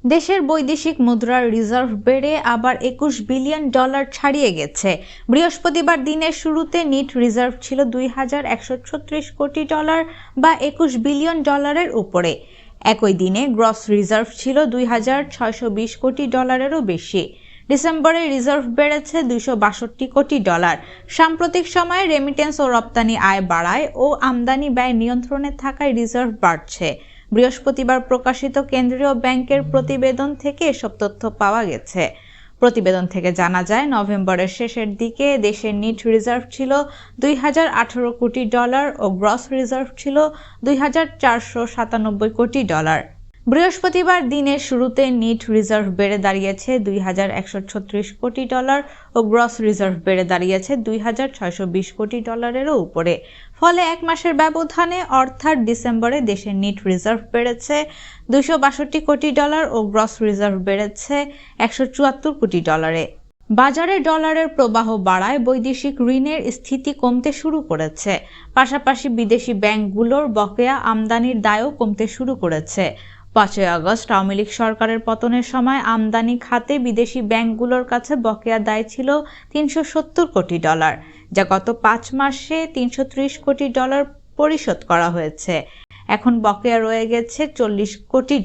দেশের বৈদেশিক মুদ্রার রিজার্ভ বেড়ে আবার $21 বিলিয়ন ছাড়িয়ে গেছে। বৃহস্পতিবার দিনের শুরুতে নিট রিজার্ভ ছিল $2,136 কোটি বা $21 বিলিয়ন উপরে। একই দিনে গ্রস রিজার্ভ ছিল $2,620 কোটি বেশি। ডিসেম্বরে রিজার্ভ বেড়েছে $262 কোটি। সাম্প্রতিক সময়ে রেমিটেন্স ও রপ্তানি আয় বাড়ায় ও আমদানি ব্যয় নিয়ন্ত্রণে থাকায় রিজার্ভ বাড়ছে। বৃহস্পতিবার প্রকাশিত কেন্দ্রীয় ব্যাংকের প্রতিবেদন থেকে এসব তথ্য পাওয়া গেছে। প্রতিবেদন থেকে জানা যায়, নভেম্বরের শেষের দিকে দেশের নিট রিজার্ভ ছিল $2,018 কোটি ও গ্রস রিজার্ভ ছিল $2,497 কোটি। বৃহস্পতিবার দিনের শুরুতে নিট রিজার্ভ বেড়ে দাঁড়িয়েছে $2,136 কোটি ও গ্রস রিজার্ভ বেড়ে দাঁড়িয়েছে $2,620 কোটি উপরে। ফলে এক মাসের ব্যবধানে অর্থাৎ ডিসেম্বরে দেশের নিট রিজার্ভ বেড়েছে $262 কোটি ও গ্রস রিজার্ভ বেড়েছে $174 কোটি। বাজারে ডলারের প্রবাহ বাড়ায় বৈদেশিক ঋণের স্থিতি কমতে শুরু করেছে। পাশাপাশি বিদেশি ব্যাংকগুলোর বকেয়া আমদানির দায়ও কমতে শুরু করেছে। 5 আগস্ট আওয়ামী লীগ সরকারের পতনের সময় আমদানি খাতে বিদেশি ব্যাংকগুলোর কাছে বকেয়া দায় ছিল $370 কোটি, যা গত 5 মাসে $330 কোটি পরিশোধ করা হয়েছে। এখন বকেয়া রয়ে গেছে $40 কোটি।